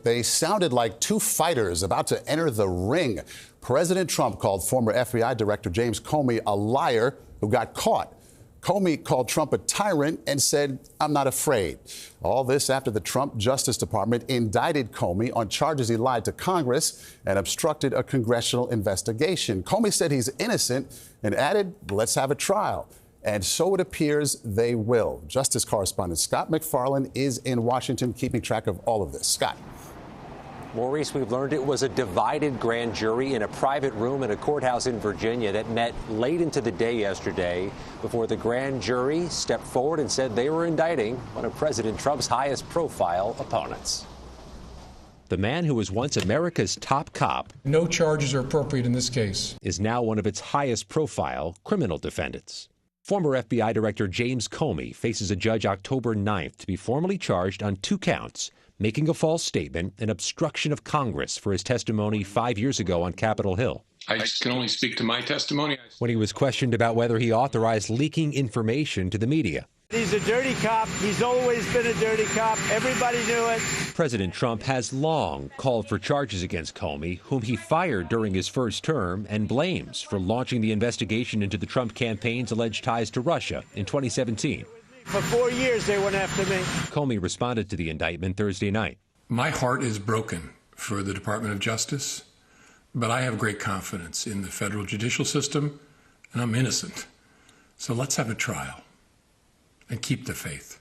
They sounded like two fighters about to enter the ring. President Trump called former FBI Director James Comey a liar who got caught. Comey called Trump a tyrant and said, "I'm not afraid." All this after the Trump Justice Department indicted Comey on charges he lied to Congress and obstructed a congressional investigation. Comey said he's innocent and added, "Let's have a trial." And so it appears they will. Justice correspondent Scott MacFarlane is in Washington keeping track of all of this. Scott. Maurice, we've learned it was a divided grand jury in a private room in a courthouse in Virginia that met late into the day yesterday before the grand jury stepped forward and said they were indicting one of President Trump's highest profile opponents. The man who was once America's top cop, no charges are appropriate in this case, is now one of its highest profile criminal defendants. Former FBI Director James Comey faces a judge October 9th to be formally charged on 2 counts, making a false statement and obstruction of Congress for his testimony 5 years ago on Capitol Hill. I can only speak to my testimony. When he was questioned about whether he authorized leaking information to the media. He's a dirty cop. He's always been a dirty cop. Everybody knew it. President Trump has long called for charges against Comey, whom he fired during his first term and blames for launching the investigation into the Trump campaign's alleged ties to Russia in 2017. For 4 years, they went after me. Comey responded to the indictment Thursday night. My heart is broken for the Department of Justice, but I have great confidence in the federal judicial system, and I'm innocent. So let's have a trial and keep the faith.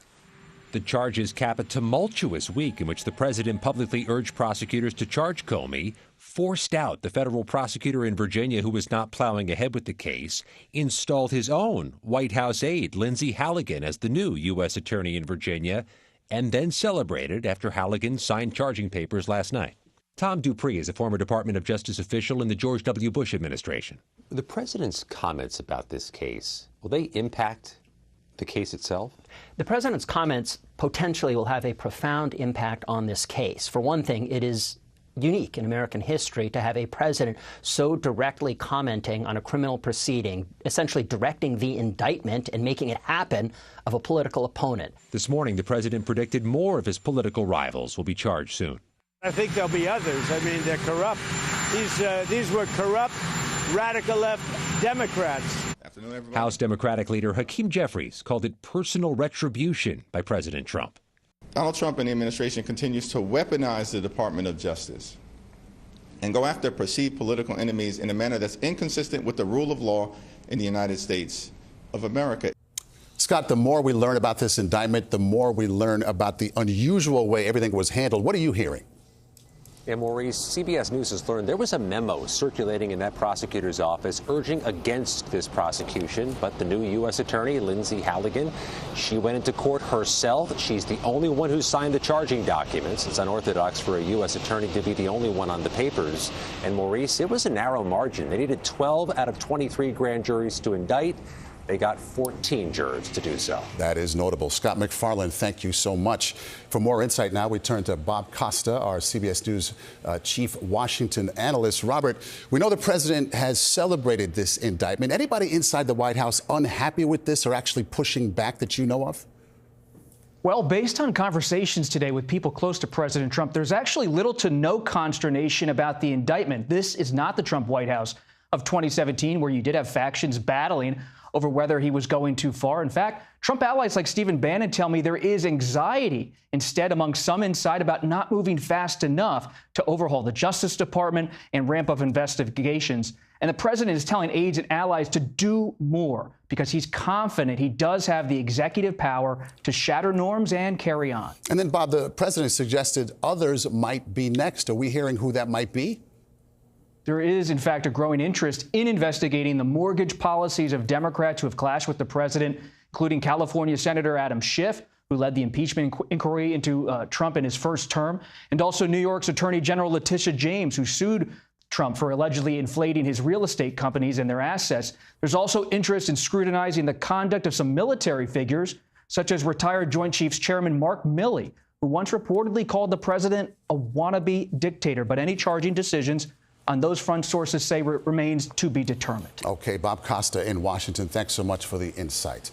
The charges cap a tumultuous week in which the president publicly urged prosecutors to charge Comey, forced out the federal prosecutor in Virginia who was not plowing ahead with the case, installed his own White House aide, Lindsay Halligan, as the new U.S. attorney in Virginia, and then celebrated after Halligan signed charging papers last night. Tom Dupree is a former Department of Justice official in the George W. Bush administration. The president's comments about this case, will they impact the case itself? The president's comments potentially will have a profound impact on this case. For one thing, it is unique in American history to have a president so directly commenting on a criminal proceeding, essentially directing the indictment and making it happen of a political opponent. This morning, the president predicted more of his political rivals will be charged soon. I think there'll be others. I mean, they're corrupt. These were corrupt, radical left Democrats. House Democratic leader Hakeem Jeffries called it personal retribution by President Trump. Donald Trump and the administration continues to weaponize the Department of Justice and go after perceived political enemies in a manner that's inconsistent with the rule of law in the United States of America. Scott, the more we learn about this indictment, the more we learn about the unusual way everything was handled. What are you hearing? Yeah, Maurice, CBS News has learned there was a memo circulating in that prosecutor's office urging against this prosecution. But the new U.S. attorney, Lindsay Halligan, she went into court herself. She's the only one who signed the charging documents. It's unorthodox for a U.S. attorney to be the only one on the papers. And Maurice, it was a narrow margin. They needed 12 out of 23 grand juries to indict. They got 14 jurors to do so. That is notable. Scott MacFarlane, thank you so much. For more insight now, we turn to Bob Costa, our CBS News chief Washington analyst. Robert, we know the president has celebrated this indictment. Anybody inside the White House unhappy with this or actually pushing back that you know of? Well, based on conversations today with people close to President Trump, there's actually little to no consternation about the indictment. This is not the Trump White House of 2017, where you did have factions battling over whether he was going too far. In fact, Trump allies like Stephen Bannon tell me there is anxiety instead among some inside about not moving fast enough to overhaul the Justice Department and ramp up investigations. And the president is telling aides and allies to do more because he's confident he does have the executive power to shatter norms and carry on. And then, Bob, the president suggested others might be next. Are we hearing who that might be? There is, in fact, a growing interest in investigating the mortgage policies of Democrats who have clashed with the president, including California Senator Adam Schiff, who led the impeachment inquiry into Trump in his first term, and also New York's Attorney General Letitia James, who sued Trump for allegedly inflating his real estate companies and their assets. There's also interest in scrutinizing the conduct of some military figures, such as retired Joint Chiefs Chairman Mark Milley, who once reportedly called the president a wannabe dictator. But any charging decisions on those front, sources say remains to be determined. Okay, Bob Costa in Washington, thanks so much for the insight.